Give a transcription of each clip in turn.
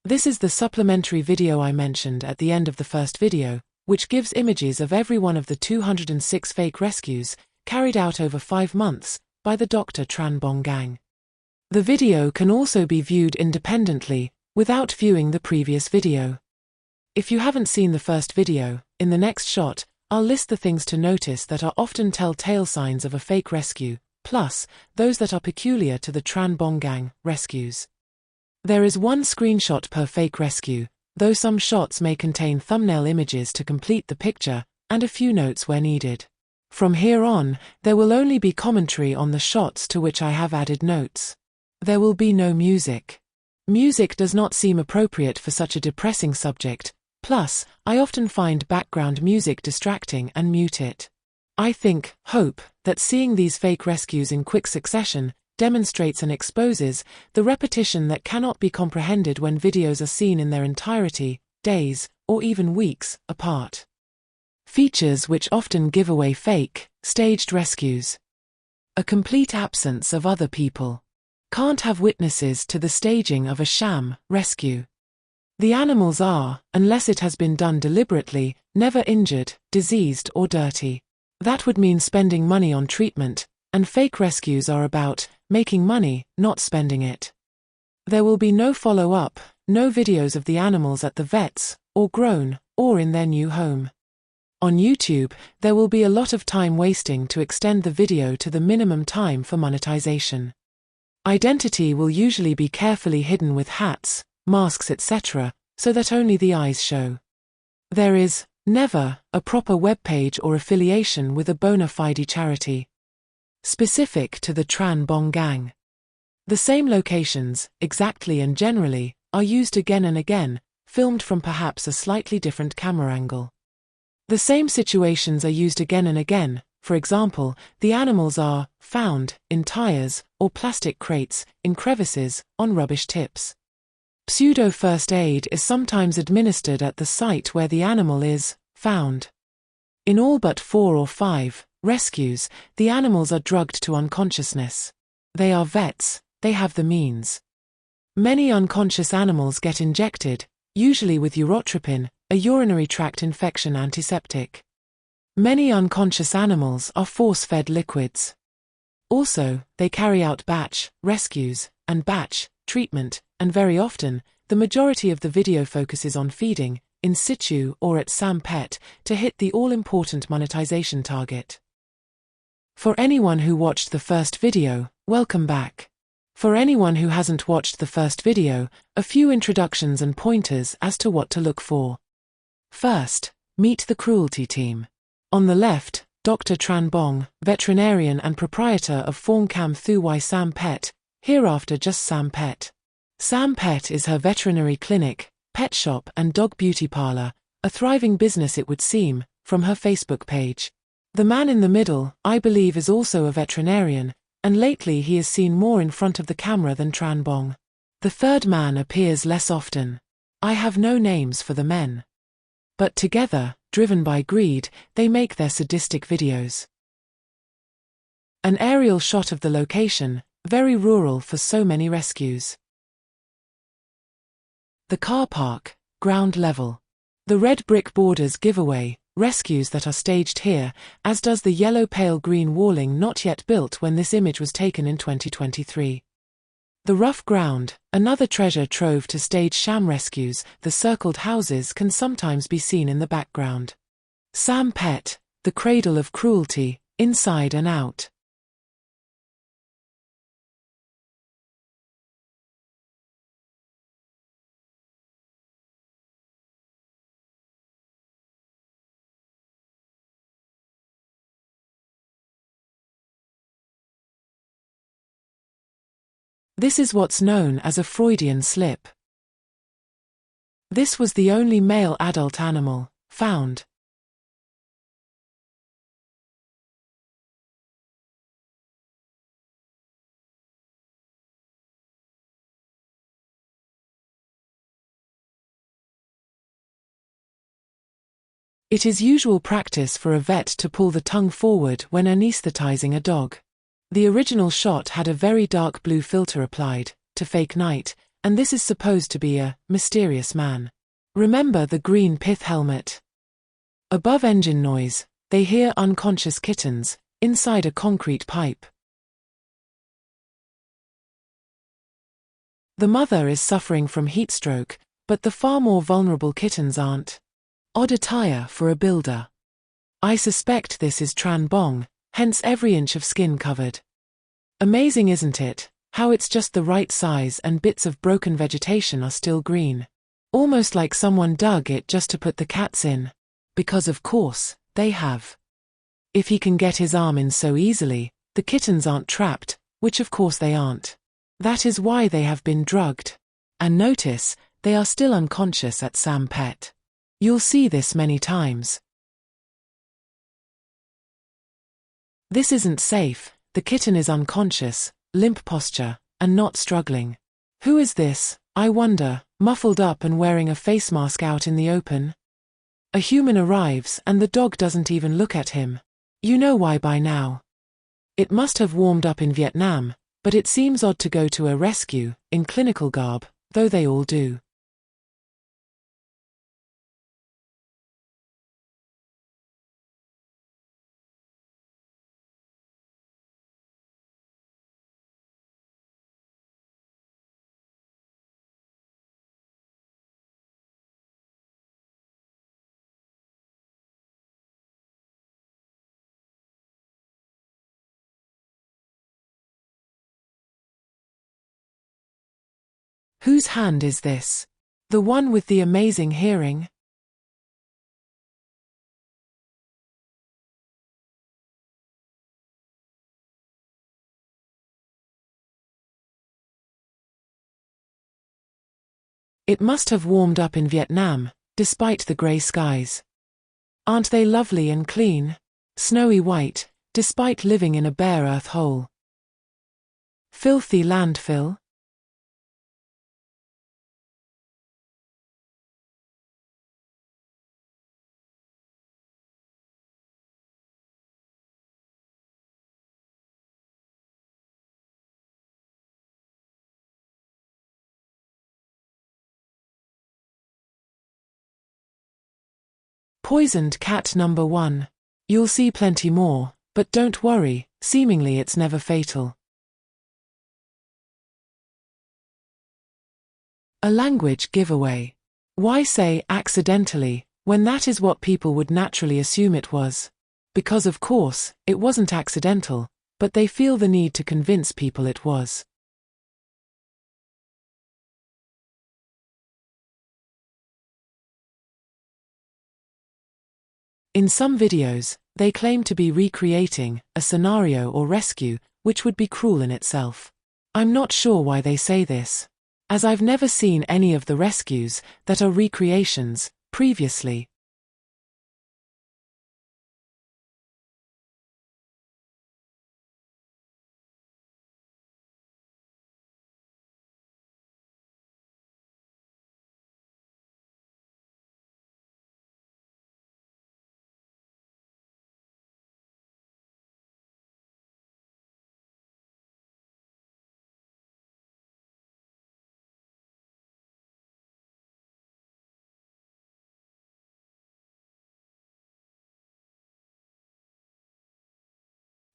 This is the supplementary video I mentioned at the end of the first video, which gives images of every one of the 206 fake rescues carried out over 5 months by the Dr. Tran Bong gang. The video can also be viewed independently, without viewing the previous video. If you haven't seen the first video, in the next shot, I'll list the things to notice that are often telltale signs of a fake rescue, plus those that are peculiar to the Tran Bong gang rescues. There is one screenshot per fake rescue, though some shots may contain thumbnail images to complete the picture, and a few notes where needed. From here on, there will only be commentary on the shots to which I have added notes. There will be no music. Music does not seem appropriate for such a depressing subject, plus, I often find background music distracting and mute it. I hope, that seeing these fake rescues in quick succession demonstrates and exposes the repetition that cannot be comprehended when videos are seen in their entirety, days, or even weeks, apart. Features which often give away fake, staged rescues. A complete absence of other people. Can't have witnesses to the staging of a sham rescue. The animals are, unless it has been done deliberately, never injured, diseased or dirty. That would mean spending money on treatment, and fake rescues are about making money, not spending it. There will be no follow-up, no videos of the animals at the vets, or grown, or in their new home. On YouTube, there will be a lot of time wasting to extend the video to the minimum time for monetization. Identity will usually be carefully hidden with hats, masks etc., so that only the eyes show. There is, never, a proper webpage or affiliation with a bona fide charity. Specific to the Tran Bong gang. The same locations, exactly and generally, are used again and again, filmed from perhaps a slightly different camera angle. The same situations are used again and again. For example, the animals are found in tires or plastic crates, in crevices, on rubbish tips. Pseudo-first aid is sometimes administered at the site where the animal is found. In all but 4 or 5 rescues, the animals are drugged to unconsciousness. They are vets, they have the means. Many unconscious animals get injected, usually with urotropin, a urinary tract infection antiseptic. Many unconscious animals are force-fed liquids. Also, they carry out batch rescues and batch treatment, and very often, the majority of the video focuses on feeding, in situ or at Sam Pet, to hit the all-important monetization target. For anyone who watched the first video, welcome back. For anyone who hasn't watched the first video, a few introductions and pointers as to what to look for. First, meet the cruelty team. On the left, Dr. Tran Bong, veterinarian and proprietor of Phong Cam Thu Wai Sam Pet, hereafter just Sam Pet. Sam Pet is her veterinary clinic, pet shop and dog beauty parlor, a thriving business it would seem, from her Facebook page. The man in the middle, I believe, is also a veterinarian, and lately he is seen more in front of the camera than Tran Bong. The third man appears less often. I have no names for the men. But together, driven by greed, they make their sadistic videos. An aerial shot of the location, very rural for so many rescues. The car park, ground level. The red brick borders give away rescues that are staged here, as does the yellow pale green walling not yet built when this image was taken in 2023. The rough ground, another treasure trove to stage sham rescues. The circled houses can sometimes be seen in the background. Sam Pet, the cradle of cruelty, inside and out. This is what's known as a Freudian slip. This was the only male adult animal found. It is usual practice for a vet to pull the tongue forward when anesthetizing a dog. The original shot had a very dark blue filter applied, to fake night, and this is supposed to be a mysterious man. Remember the green pith helmet? Above engine noise, they hear unconscious kittens, inside a concrete pipe. The mother is suffering from heatstroke, but the far more vulnerable kittens aren't. Odd attire for a builder. I suspect this is Tran Bong, hence every inch of skin covered. Amazing, isn't it, how it's just the right size and bits of broken vegetation are still green. Almost like someone dug it just to put the cats in. Because of course, they have. If he can get his arm in so easily, the kittens aren't trapped, which of course they aren't. That is why they have been drugged. And notice, they are still unconscious at Sam Pet. You'll see this many times. This isn't safe. The kitten is unconscious, limp posture, and not struggling. Who is this, I wonder, muffled up and wearing a face mask out in the open? A human arrives and the dog doesn't even look at him. You know why by now. It must have warmed up in Vietnam, but it seems odd to go to a rescue, in clinical garb, though they all do. Whose hand is this? The one with the amazing hearing? It must have warmed up in Vietnam, despite the grey skies. Aren't they lovely and clean? Snowy white, despite living in a bare earth hole. Filthy landfill? Poisoned cat number 1. You'll see plenty more, but don't worry, seemingly it's never fatal. A language giveaway. Why say accidentally, when that is what people would naturally assume it was? Because of course, it wasn't accidental, but they feel the need to convince people it was. In some videos, they claim to be recreating a scenario or rescue, which would be cruel in itself. I'm not sure why they say this, as I've never seen any of the rescues that are recreations previously.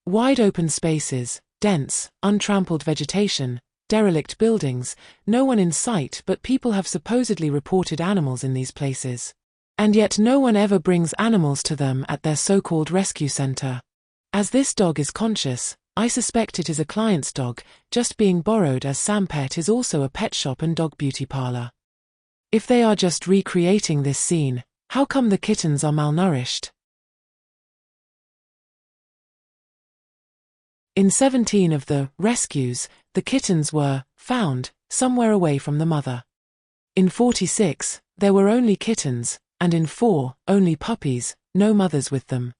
Wide open spaces, dense, untrampled vegetation, derelict buildings, no one in sight, but people have supposedly reported animals in these places. And yet no one ever brings animals to them at their so-called rescue center. As this dog is conscious, I suspect it is a client's dog, just being borrowed, as Sam Pet is also a pet shop and dog beauty parlor. If they are just recreating this scene, how come the kittens are malnourished? In 17 of the rescues, the kittens were found somewhere away from the mother. In 46, there were only kittens, and in 4, only puppies, no mothers with them.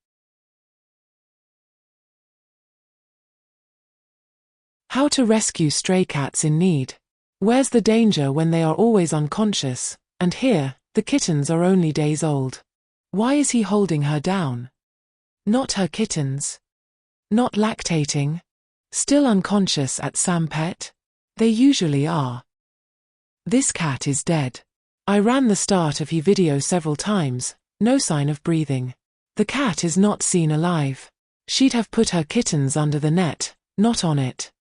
How to rescue stray cats in need. Where's the danger when they are always unconscious, and here, the kittens are only days old? Why is he holding her down? Not her kittens. Not lactating? Still unconscious at Sam Pet? They usually are. This cat is dead. I ran the start of the video several times, no sign of breathing. The cat is not seen alive. She'd have put her kittens under the net, not on it.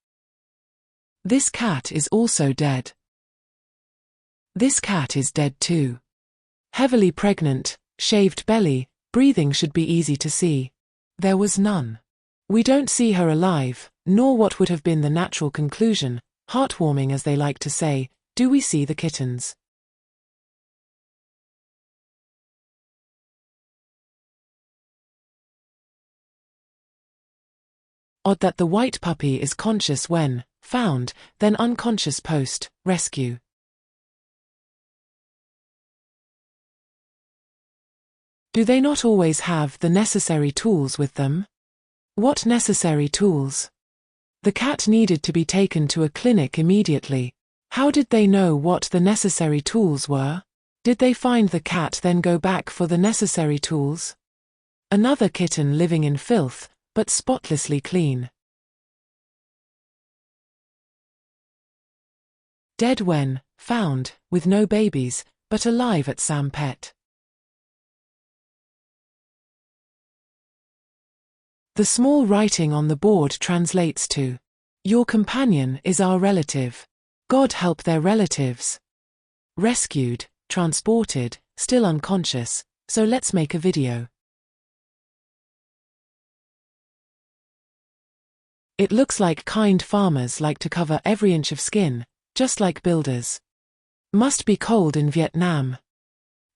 This cat is also dead. This cat is dead too. Heavily pregnant, shaved belly, breathing should be easy to see. There was none. We don't see her alive, nor what would have been the natural conclusion, heartwarming as they like to say, do we see the kittens. Odd that the white puppy is conscious when found, then unconscious post-rescue. Do they not always have the necessary tools with them? What necessary tools? The cat needed to be taken to a clinic immediately. How did they know what the necessary tools were? Did they find the cat then go back for the necessary tools? Another kitten living in filth, but spotlessly clean. Dead when found, with no babies, but alive at Sam Pet. The small writing on the board translates to, "Your companion is our relative. God help their relatives. Rescued, transported, still unconscious, so let's make a video." It looks like kind farmers like to cover every inch of skin, just like builders. Must be cold in Vietnam.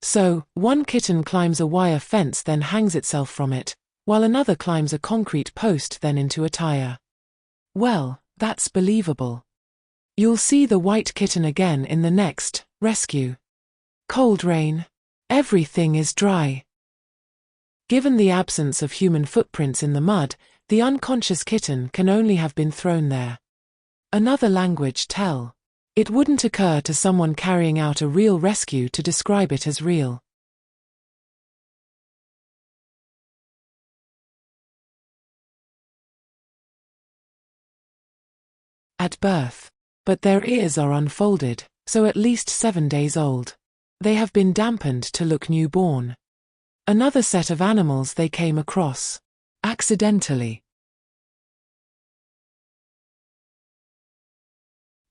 So, one kitten climbs a wire fence then hangs itself from it, while another climbs a concrete post then into a tire. Well, that's believable. You'll see the white kitten again in the next rescue. Cold rain. Everything is dry. Given the absence of human footprints in the mud, the unconscious kitten can only have been thrown there. Another language tell. It wouldn't occur to someone carrying out a real rescue to describe it as real. At birth. But their ears are unfolded, so at least 7 days old. They have been dampened to look newborn. Another set of animals they came across. Accidentally.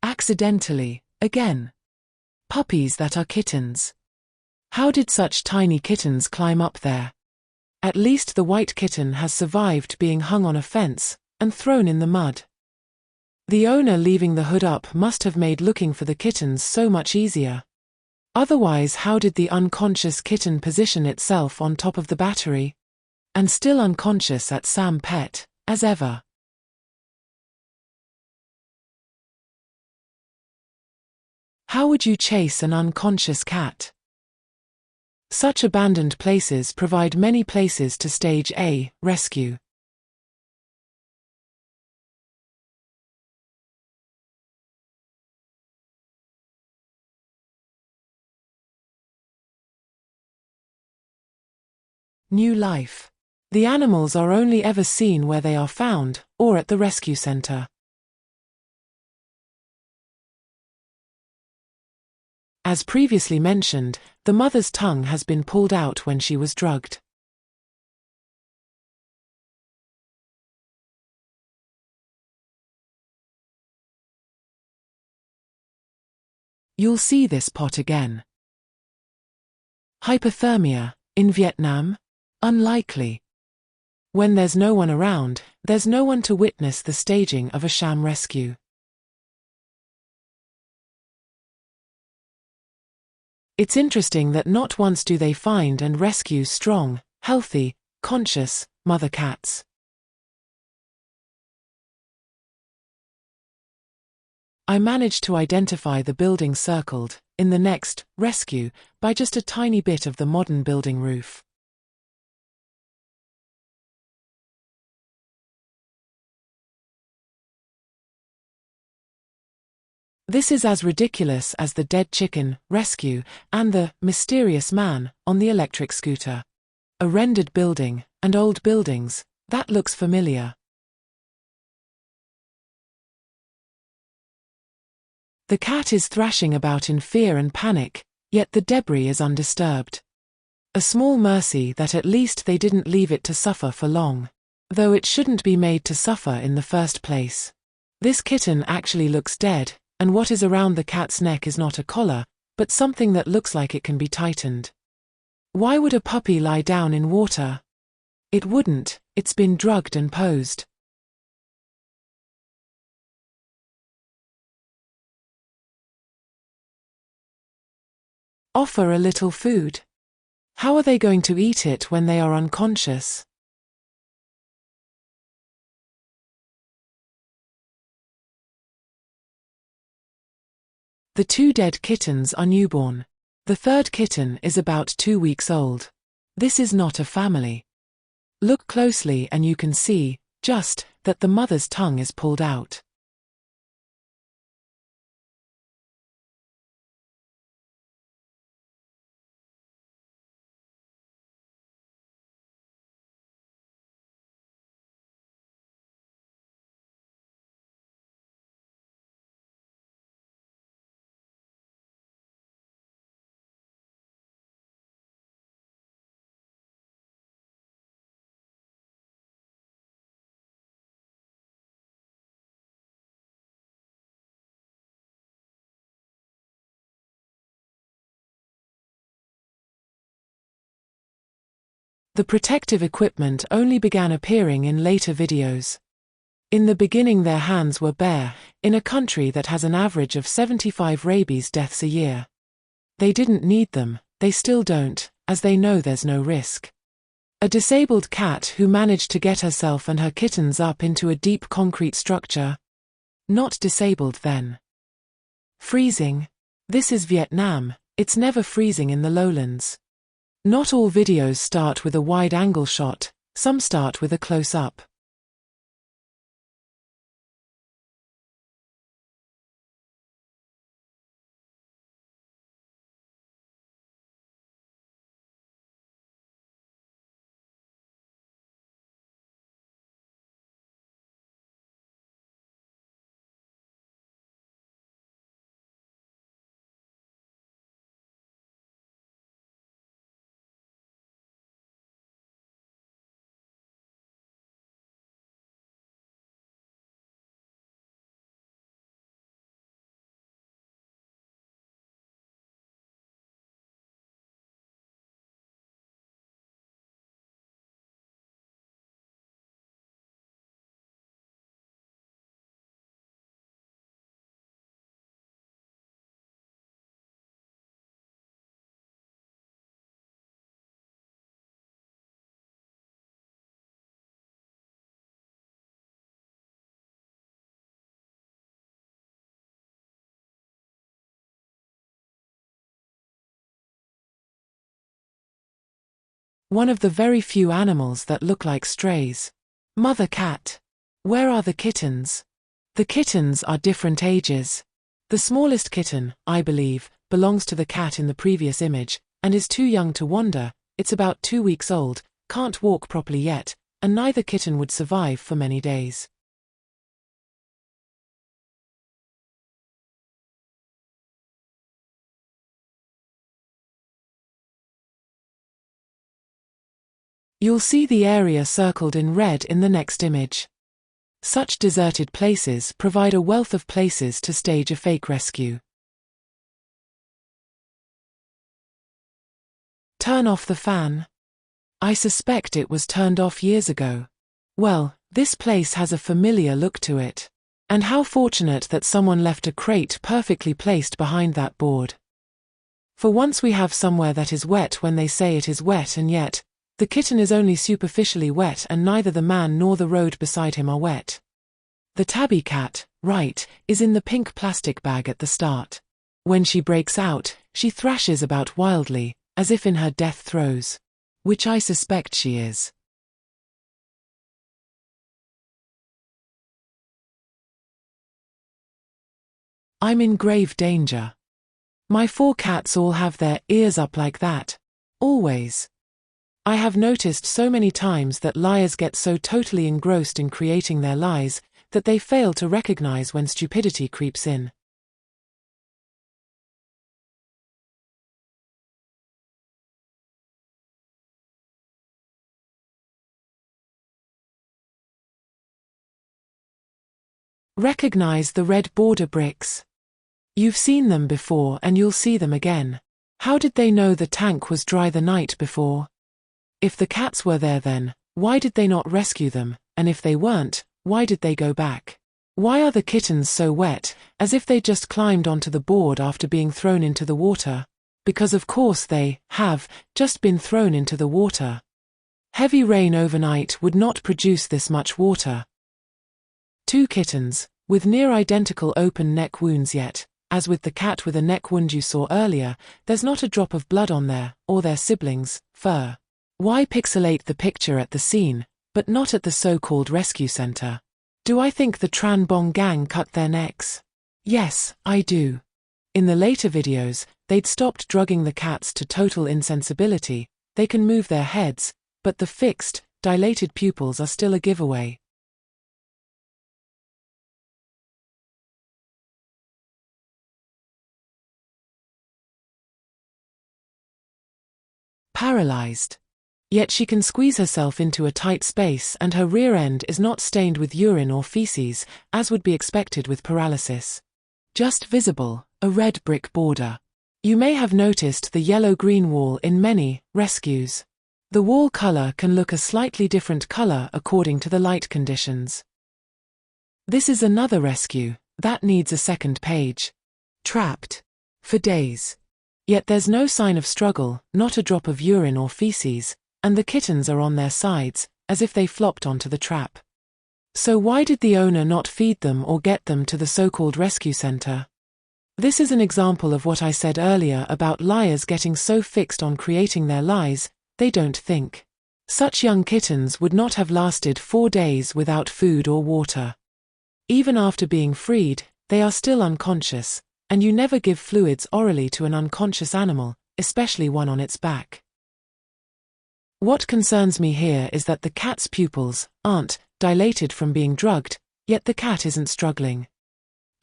Accidentally, again. Puppies that are kittens. How did such tiny kittens climb up there? At least the white kitten has survived being hung on a fence and thrown in the mud. The owner leaving the hood up must have made looking for the kittens so much easier. Otherwise, how did the unconscious kitten position itself on top of the battery? And still unconscious at Sam Pet, as ever. How would you chase an unconscious cat? Such abandoned places provide many places to stage a rescue. New life. The animals are only ever seen where they are found, or at the rescue center. As previously mentioned, the mother's tongue has been pulled out when she was drugged. You'll see this pot again. Hypothermia, in Vietnam? Unlikely. When there's no one around, there's no one to witness the staging of a sham rescue. It's interesting that not once do they find and rescue strong, healthy, conscious, mother cats. I managed to identify the building circled, in the next rescue, by just a tiny bit of the modern building roof. This is as ridiculous as the dead chicken rescue and the mysterious man on the electric scooter. A rendered building and old buildings, that looks familiar. The cat is thrashing about in fear and panic, yet the debris is undisturbed. A small mercy that at least they didn't leave it to suffer for long. Though it shouldn't be made to suffer in the first place. This kitten actually looks dead, and what is around the cat's neck is not a collar, but something that looks like it can be tightened. Why would a puppy lie down in water? It wouldn't, it's been drugged and posed. Offer a little food. How are they going to eat it when they are unconscious? The 2 dead kittens are newborn. The 3rd kitten is about 2 weeks old. This is not a family. Look closely and you can see, just, that the mother's tongue is pulled out. The protective equipment only began appearing in later videos. In the beginning their hands were bare, in a country that has an average of 75 rabies deaths a year. They didn't need them, they still don't, as they know there's no risk. A disabled cat who managed to get herself and her kittens up into a deep concrete structure. Not disabled then. Freezing. This is Vietnam, it's never freezing in the lowlands. Not all videos start with a wide-angle shot, some start with a close-up. One of the very few animals that look like strays. Mother cat. Where are the kittens? The kittens are different ages. The smallest kitten, I believe, belongs to the cat in the previous image, and is too young to wander. It's about 2 weeks old, can't walk properly yet, and neither kitten would survive for many days. You'll see the area circled in red in the next image. Such deserted places provide a wealth of places to stage a fake rescue. Turn off the fan. I suspect it was turned off years ago. Well, this place has a familiar look to it. And how fortunate that someone left a crate perfectly placed behind that board. For once we have somewhere that is wet when they say it is wet, and yet, the kitten is only superficially wet and neither the man nor the road beside him are wet. The tabby cat, right, is in the pink plastic bag at the start. When she breaks out, she thrashes about wildly, as if in her death throes. Which I suspect she is. I'm in grave danger. My 4 cats all have their ears up like that. Always. I have noticed so many times that liars get so totally engrossed in creating their lies, that they fail to recognize when stupidity creeps in. Recognize the red border bricks. You've seen them before and you'll see them again. How did they know the tank was dry the night before? If the cats were there then, why did they not rescue them, and if they weren't, why did they go back? Why are the kittens so wet, as if they just climbed onto the board after being thrown into the water? Because of course they have just been thrown into the water. Heavy rain overnight would not produce this much water. 2 kittens, with near identical open neck wounds yet, as with the cat with a neck wound you saw earlier, there's not a drop of blood on their, or their siblings, fur. Why pixelate the picture at the scene, but not at the so-called rescue center? Do I think the Tran Bong gang cut their necks? Yes, I do. In the later videos, they'd stopped drugging the cats to total insensibility. They can move their heads, but the fixed, dilated pupils are still a giveaway. Paralyzed. Yet she can squeeze herself into a tight space and her rear end is not stained with urine or feces, as would be expected with paralysis. Just visible, a red brick border. You may have noticed the yellow-green wall in many rescues. The wall color can look a slightly different color according to the light conditions. This is another rescue that needs a second page. Trapped. For days. Yet there's no sign of struggle, not a drop of urine or feces, and the kittens are on their sides, as if they flopped onto the trap. So why did the owner not feed them or get them to the so-called rescue center? This is an example of what I said earlier about liars getting so fixed on creating their lies, they don't think. Such young kittens would not have lasted 4 days without food or water. Even after being freed, they are still unconscious, and you never give fluids orally to an unconscious animal, especially one on its back. What concerns me here is that the cat's pupils aren't dilated from being drugged, yet the cat isn't struggling.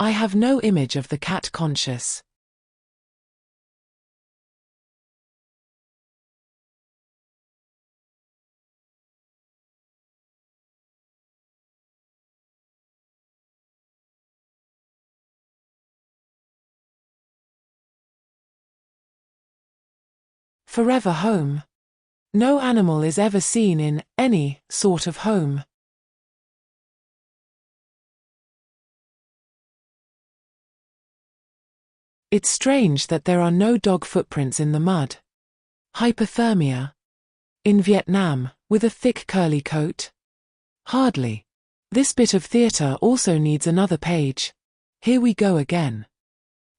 I have no image of the cat conscious. Forever home. No animal is ever seen in any sort of home. It's strange that there are no dog footprints in the mud. Hypothermia. In Vietnam, with a thick curly coat? Hardly. This bit of theatre also needs another page. Here we go again.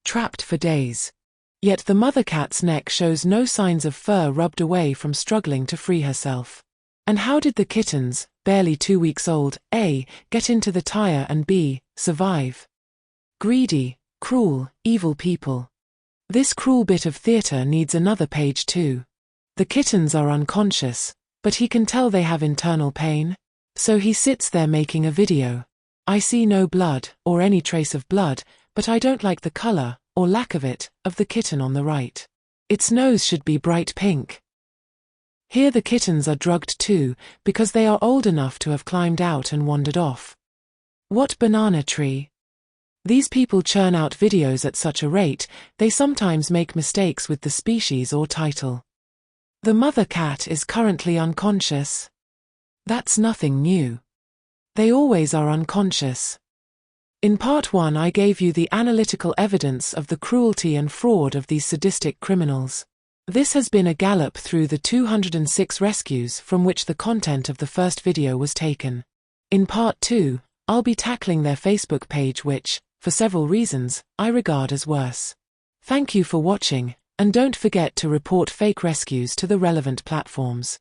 Trapped for days. Yet the mother cat's neck shows no signs of fur rubbed away from struggling to free herself. And how did the kittens, barely 2 weeks old, A, get into the tire and B, survive? Greedy, cruel, evil people. This cruel bit of theatre needs another page too. The kittens are unconscious, but he can tell they have internal pain. So he sits there making a video. I see no blood, or any trace of blood, but I don't like the color, or lack of it, of the kitten on the right. Its nose should be bright pink. Here the kittens are drugged too, because they are old enough to have climbed out and wandered off. What banana tree? These people churn out videos at such a rate, they sometimes make mistakes with the species or title. The mother cat is currently unconscious. That's nothing new. They always are unconscious. In part 1 I gave you the analytical evidence of the cruelty and fraud of these sadistic criminals. This has been a gallop through the 206 rescues from which the content of the first video was taken. In part 2, I'll be tackling their Facebook page which, for several reasons, I regard as worse. Thank you for watching, and don't forget to report fake rescues to the relevant platforms.